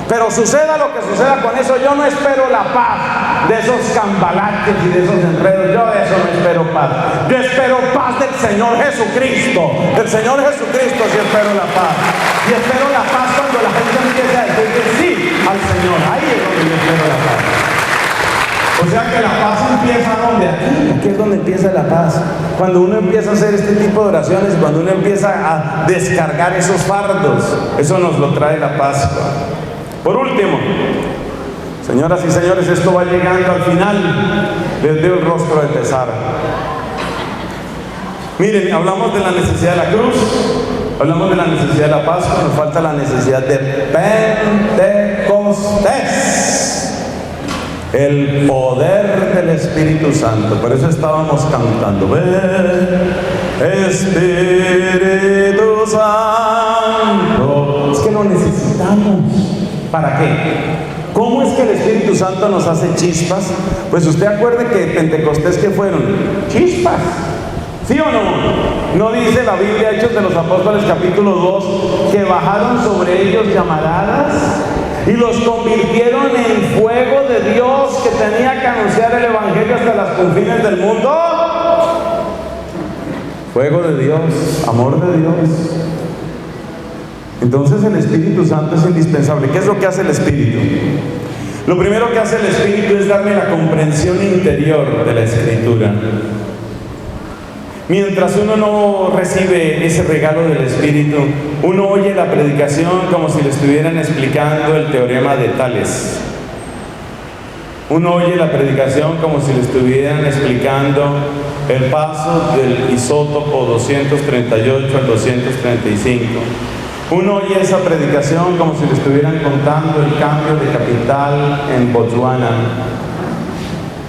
Pero suceda lo que suceda con eso, yo no espero la paz de esos cambalaches y de esos enredos. Yo de eso no espero paz. Yo espero paz del Señor Jesucristo. Del Señor Jesucristo sí espero la paz. Y espero la paz cuando la gente empiece a decir que sí al Señor. Ahí es donde yo espero la paz. O sea que la paz empieza ¿dónde? Aquí es donde empieza la paz. Cuando uno empieza a hacer este tipo de oraciones, cuando uno empieza a descargar esos fardos, eso nos lo trae la Pascua. Por último, señoras y señores, esto va llegando al final. Les veo el rostro de pesar. Miren, hablamos de la necesidad de la cruz, hablamos de la necesidad de la Pascua, nos falta la necesidad de Pentecostés. El poder del Espíritu Santo. Por eso estábamos cantando: ven, Espíritu Santo. Es que lo necesitamos. ¿Para qué? ¿Cómo es que el Espíritu Santo nos hace chispas? Pues usted acuerde que Pentecostés, ¿qué fueron? Chispas. ¿Sí o no? ¿No dice la Biblia, Hechos de los Apóstoles capítulo 2, que bajaron sobre ellos llamaradas y los convirtieron en fuego de Dios que tenía que anunciar el Evangelio hasta las confines del mundo? Fuego de Dios, amor de Dios. Entonces el Espíritu Santo es indispensable. ¿Qué es lo que hace el Espíritu? Lo primero que hace el Espíritu es darme la comprensión interior de la Escritura. Mientras uno no recibe ese regalo del Espíritu, uno oye la predicación como si le estuvieran explicando el teorema de Tales. Uno oye la predicación como si le estuvieran explicando el paso del isótopo 238 al 235. Uno oye esa predicación como si le estuvieran contando el cambio de capital en Botswana.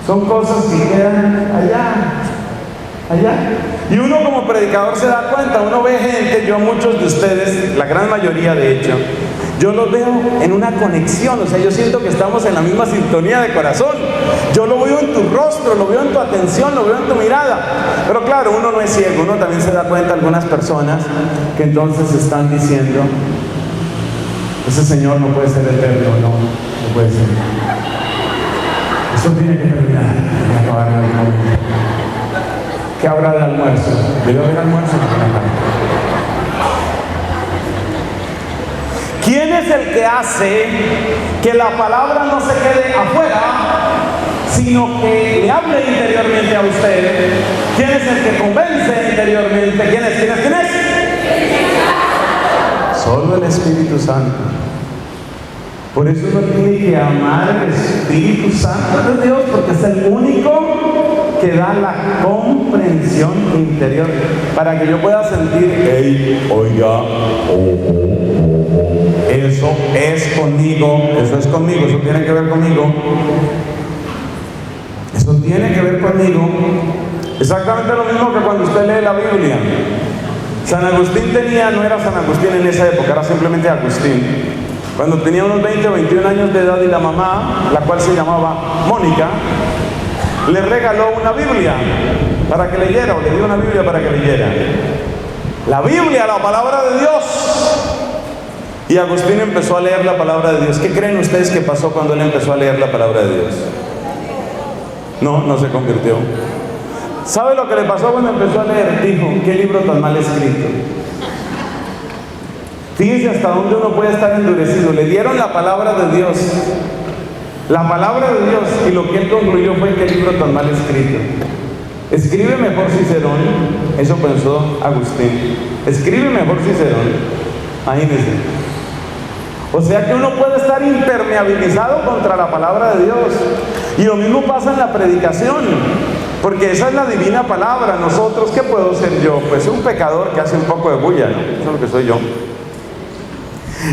Son cosas que quedan allá. Y uno como predicador se da cuenta, uno ve gente, yo a muchos de ustedes, la gran mayoría de hecho, yo los veo en una conexión, o sea, yo siento que estamos en la misma sintonía de corazón. Yo lo veo en tu rostro, lo veo en tu atención, lo veo en tu mirada. Pero claro, uno no es ciego, uno también se da cuenta algunas personas que entonces están diciendo, ese Señor no puede ser eterno, no puede ser. Eso tiene que terminar, tiene que acabar en el momento. ¿Qué habrá de almuerzo? ¿Debe haber almuerzo? ¿Quién es el que hace que la palabra no se quede afuera, sino que le hable interiormente a usted? ¿Quién es el que convence interiormente? ¿Quién es? Solo el Espíritu Santo. Por eso uno tiene que amar al Espíritu Santo de Dios, porque es el único que da la comprensión interior, para que yo pueda sentir, hey, oiga, eso es conmigo, eso tiene que ver conmigo, eso tiene que ver conmigo. Exactamente lo mismo que cuando usted lee la Biblia. San Agustín no era San Agustín en esa época, era simplemente Agustín. Cuando tenía unos 20 o 21 años de edad, y la mamá, la cual se llamaba Mónica, le regaló una Biblia para que leyera, o le dio una Biblia para que leyera. La Biblia, la palabra de Dios. Y Agustín empezó a leer la palabra de Dios. ¿Qué creen ustedes que pasó cuando él empezó a leer la palabra de Dios? No se convirtió. ¿Sabe lo que le pasó cuando empezó a leer? Dijo, qué libro tan mal escrito. Fíjense hasta dónde uno puede estar endurecido. Le dieron la palabra de Dios. La palabra de Dios, y lo que él concluyó fue qué libro tan mal escrito. Escribe mejor Cicerón, eso pensó Agustín. Escribe mejor Cicerón. Imagínense. O sea que uno puede estar impermeabilizado contra la palabra de Dios. Y lo mismo pasa en la predicación, porque esa es la divina palabra. Nosotros, ¿qué puedo ser yo? Pues un pecador que hace un poco de bulla, ¿no? Eso es lo que soy yo.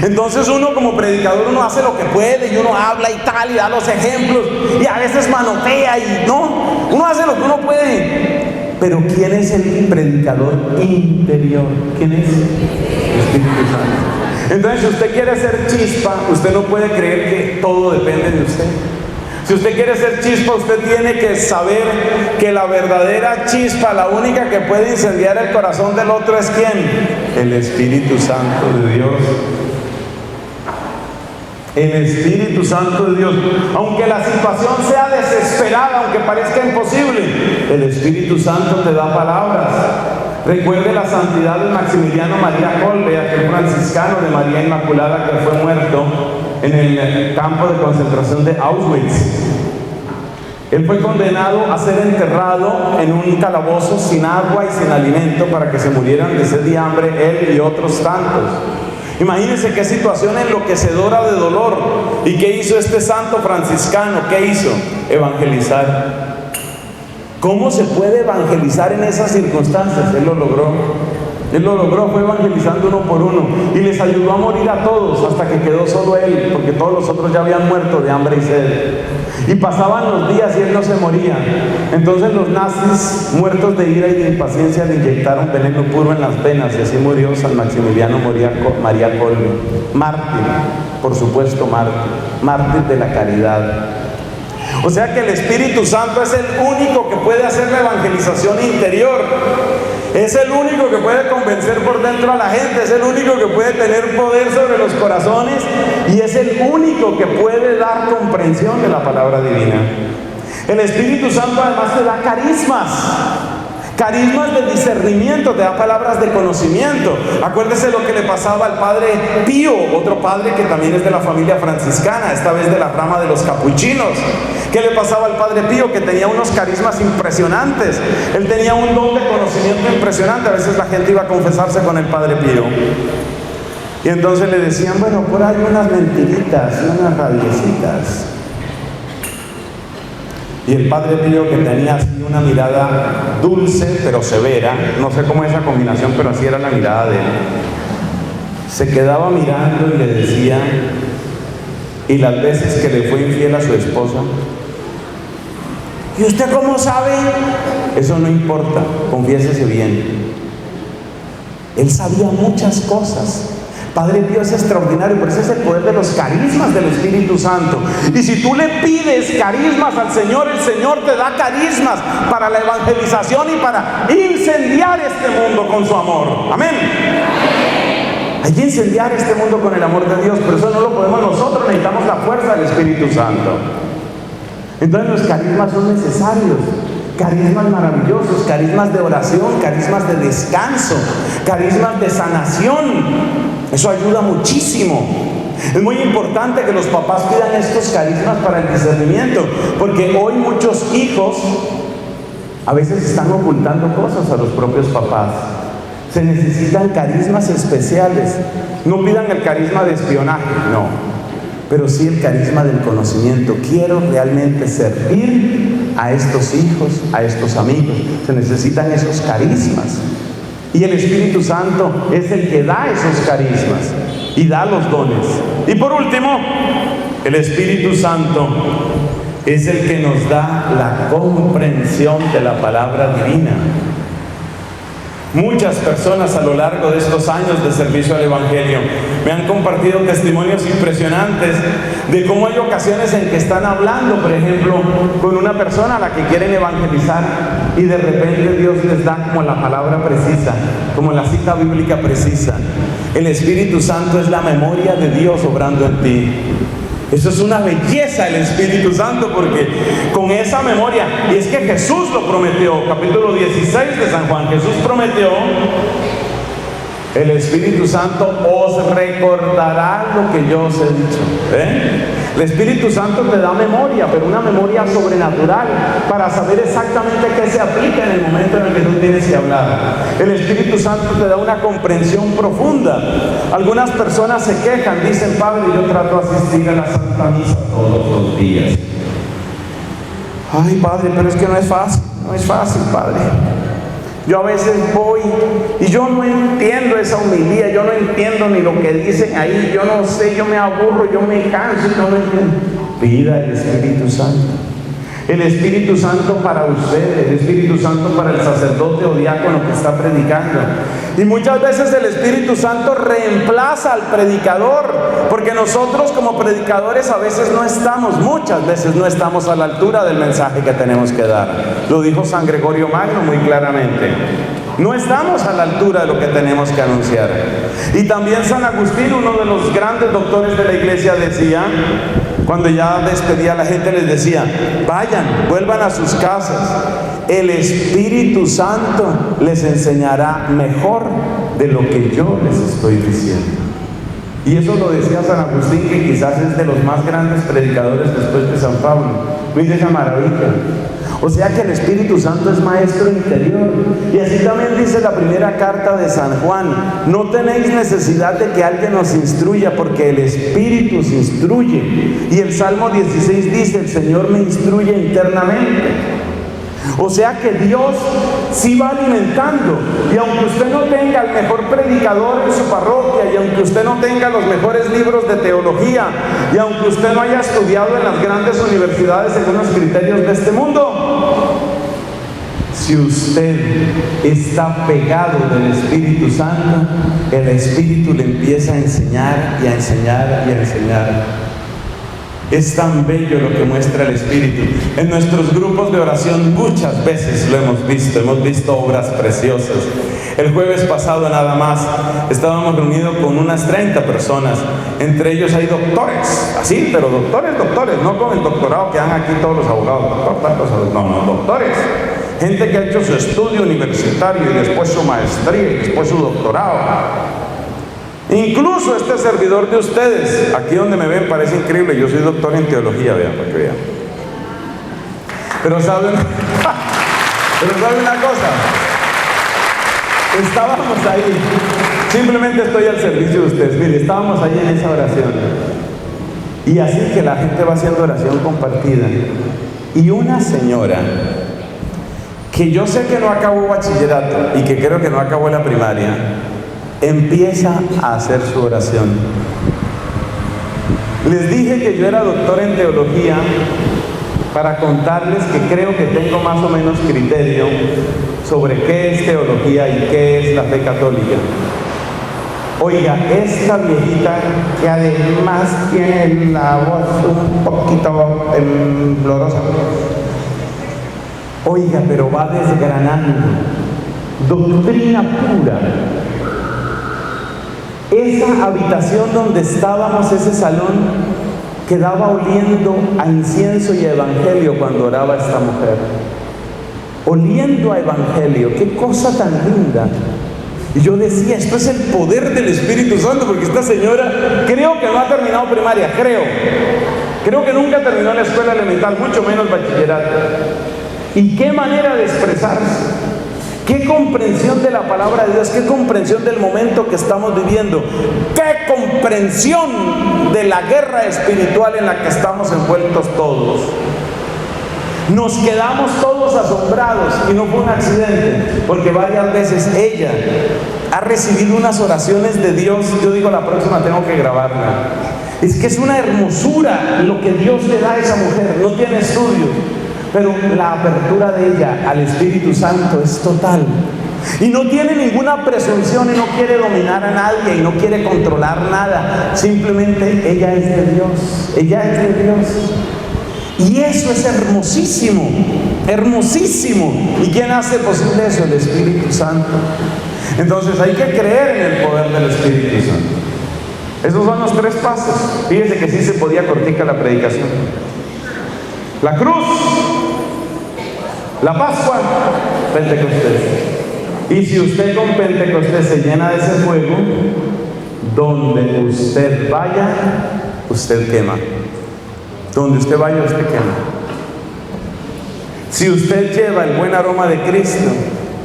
Entonces uno como predicador, uno hace lo que puede y uno habla y tal y da los ejemplos y a veces manotea y no, uno hace lo que uno puede. Pero ¿quién es el predicador interior? ¿Quién es? El Espíritu Santo. Entonces, si usted quiere ser chispa, usted no puede creer que todo depende de usted. Si usted quiere ser chispa, usted tiene que saber que la verdadera chispa, la única que puede incendiar el corazón del otro, es ¿quién? El Espíritu Santo de Dios. El Espíritu Santo de Dios. Aunque la situación sea desesperada, aunque parezca imposible, el Espíritu Santo te da palabras. Recuerde la santidad de Maximiliano María Kolbe, aquel franciscano de María Inmaculada que fue muerto en el campo de concentración de Auschwitz. Él fue condenado a ser enterrado en un calabozo sin agua y sin alimento para que se murieran de sed y hambre él y otros tantos. Imagínense qué situación enloquecedora de dolor. ¿Y qué hizo este santo franciscano? ¿Qué hizo? Evangelizar. ¿Cómo se puede evangelizar en esas circunstancias? Él lo logró, fue evangelizando uno por uno y les ayudó a morir a todos hasta que quedó solo él, porque todos los otros ya habían muerto de hambre y sed. Y pasaban los días y él no se moría. Entonces los nazis, muertos de ira y de impaciencia, le inyectaron veneno puro en las venas y así murió San Maximiliano María Kolbe. Mártir, por supuesto, mártir de la caridad. O sea que el Espíritu Santo es el único que puede hacer la evangelización interior. Es el único que puede convencer por dentro a la gente. Es el único que puede tener poder sobre los corazones. Y es el único que puede dar comprensión de la palabra divina. El Espíritu Santo además te da carismas. Carismas de discernimiento, te da palabras de conocimiento. Acuérdese lo que le pasaba al padre Pío, otro padre que también es de la familia franciscana, esta vez de la rama de los capuchinos. ¿Qué le pasaba al padre Pío? Que tenía unos carismas impresionantes. Él tenía un don de conocimiento impresionante. A veces la gente iba a confesarse con el padre Pío y entonces le decían, bueno, por ahí unas mentiritas y unas rabiecitas. Y el padre Pío, que tenía así una mirada dulce pero severa, no sé cómo es esa combinación, pero así era la mirada de él, se quedaba mirando y le decía, y las veces que le fue infiel a su esposa, ¿Y usted cómo sabe? Eso no importa, confiésese bien. Él sabía muchas cosas. Padre Pío es extraordinario, por eso es el poder de los carismas del Espíritu Santo. Y si tú le pides carismas al Señor, el Señor te da carismas para la evangelización y para incendiar este mundo con su amor. Amén. Hay que incendiar este mundo con el amor de Dios, pero eso no lo podemos nosotros, necesitamos la fuerza del Espíritu Santo. Entonces los carismas son necesarios. Carismas maravillosos, carismas de oración, carismas de descanso, carismas de sanación. Eso ayuda muchísimo. Es muy importante que los papás pidan estos carismas para el discernimiento, porque hoy muchos hijos a veces están ocultando cosas a los propios papás. Se necesitan carismas especiales. No pidan el carisma de espionaje, no, pero sí el carisma del conocimiento. Quiero realmente servir a estos hijos, a estos amigos. Se necesitan esos carismas. Y el Espíritu Santo es el que da esos carismas y da los dones. Y por último, el Espíritu Santo es el que nos da la comprensión de la palabra divina. Muchas personas a lo largo de estos años de servicio al Evangelio me han compartido testimonios impresionantes de cómo hay ocasiones en que están hablando, por ejemplo, con una persona a la que quieren evangelizar y de repente Dios les da como la palabra precisa, como la cita bíblica precisa. El Espíritu Santo es la memoria de Dios obrando en ti. Eso es una belleza, el Espíritu Santo, porque con esa memoria, y es que Jesús lo prometió, capítulo 16 de San Juan, Jesús prometió: el Espíritu Santo os recordará lo que yo os he dicho. El Espíritu Santo te da memoria, pero una memoria sobrenatural, para saber exactamente qué se aplica en el momento en el que tú tienes que hablar. El Espíritu Santo te da una comprensión profunda. Algunas personas se quejan, dicen: Padre, yo trato de asistir a la Santa Misa todos los días. Ay, Padre, pero es que no es fácil, Padre. Yo a veces voy y yo no entiendo esa homilía, yo no entiendo ni lo que dicen ahí, yo no sé, yo me aburro, yo me canso y no lo entiendo. Pida el Espíritu Santo. El Espíritu Santo para usted, el Espíritu Santo para el sacerdote o diácono que está predicando. Y muchas veces el Espíritu Santo reemplaza al predicador, porque nosotros como predicadores a veces muchas veces no estamos a la altura del mensaje que tenemos que dar. Lo dijo San Gregorio Magno muy claramente. No estamos a la altura de lo que tenemos que anunciar. Y también San Agustín, uno de los grandes doctores de la iglesia, decía, cuando ya despedía a la gente, les decía: vayan, vuelvan a sus casas, el Espíritu Santo les enseñará mejor de lo que yo les estoy diciendo. Y eso lo decía San Agustín, que quizás es de los más grandes predicadores después de San Pablo. Mire esa maravilla. O sea que el Espíritu Santo es maestro interior. Y así también dice la primera carta de San Juan: no tenéis necesidad de que alguien nos instruya, porque el Espíritu se instruye. Y el Salmo 16 dice: el Señor me instruye internamente. O sea que Dios sí va alimentando. Y aunque usted no tenga el mejor predicador en su parroquia, y aunque usted no tenga los mejores libros de teología, y aunque usted no haya estudiado en las grandes universidades según los criterios de este mundo, si usted está pegado del Espíritu Santo, el Espíritu le empieza a enseñar y a enseñar y a enseñar. Es tan bello lo que muestra el Espíritu. En nuestros grupos de oración muchas veces lo hemos visto obras preciosas. El jueves pasado nada más estábamos reunidos con unas 30 personas. Entre ellos hay doctores, así, pero doctores, no con el doctorado que dan aquí todos los abogados, no, doctores. Gente que ha hecho su estudio universitario y después su maestría y después su doctorado. Incluso este servidor de ustedes, aquí donde me ven parece increíble, yo soy doctor en teología, vean, para que vean. Pero ¿saben una cosa? Estábamos ahí, simplemente estoy al servicio de ustedes. Mire, estábamos ahí en esa oración. Y así que la gente va haciendo oración compartida. Y una señora, que yo sé que no acabó bachillerato y que creo que no acabó la primaria, empieza a hacer su oración. Les dije que yo era doctor en teología para contarles que creo que tengo más o menos criterio sobre qué es teología y qué es la fe católica. Oiga, esta viejita que además tiene la voz un poquito temblorosa, oiga, pero va desgranando doctrina pura. Esa habitación donde estábamos, ese salón, quedaba oliendo a incienso y a evangelio cuando oraba esta mujer. Oliendo a evangelio, qué cosa tan linda. Y yo decía, esto es el poder del Espíritu Santo, porque esta señora creo que no ha terminado primaria, creo que nunca terminó la escuela elemental, mucho menos bachillerato. Y qué manera de expresarse, qué comprensión de la palabra de Dios, qué comprensión del momento que estamos viviendo, qué comprensión de la guerra espiritual en la que estamos envueltos todos. Nos quedamos todos asombrados, y no fue un accidente, porque varias veces ella ha recibido unas oraciones de Dios. Yo digo, la próxima tengo que grabarla. Es que es una hermosura lo que Dios le da a esa mujer. No tiene estudio, pero la apertura de ella al Espíritu Santo es total. Y no tiene ninguna presunción y no quiere dominar a nadie y no quiere controlar nada. Simplemente ella es de Dios. Ella es de Dios. Y eso es hermosísimo, hermosísimo. ¿Y quién hace posible eso? El Espíritu Santo. Entonces hay que creer en el poder del Espíritu Santo. Esos son los 3 pasos. Fíjense que sí se podía cortica la predicación. La cruz, la Pascua, Pentecostés. Y si usted con Pentecostés se llena de ese fuego, donde usted vaya, usted quema. Donde usted vaya, usted quema. Si usted lleva el buen aroma de Cristo,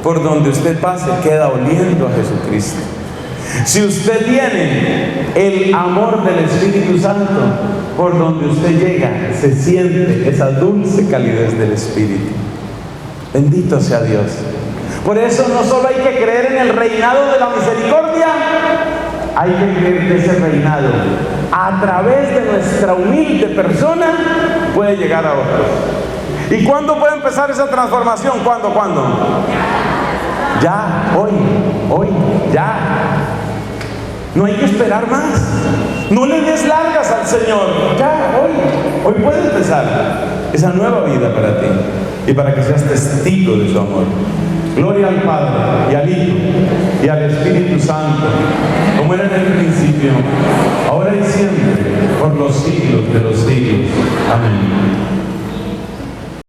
por donde usted pase, queda oliendo a Jesucristo. Si usted tiene el amor del Espíritu Santo, por donde usted llega, se siente esa dulce calidez del Espíritu. Bendito sea Dios. Por eso no solo hay que creer en el reinado de la misericordia, hay que creer que ese reinado, a través de nuestra humilde persona, puede llegar a otros. ¿Y cuándo puede empezar esa transformación? ¿Cuándo? Ya, hoy, ya. No hay que esperar más. No le des largas al Señor. Ya, hoy puede empezar esa nueva vida para ti y para que seas testigo de su amor. Gloria al Padre, y al Hijo, y al Espíritu Santo, como era en el principio, ahora y siempre, por los siglos de los siglos. Amén.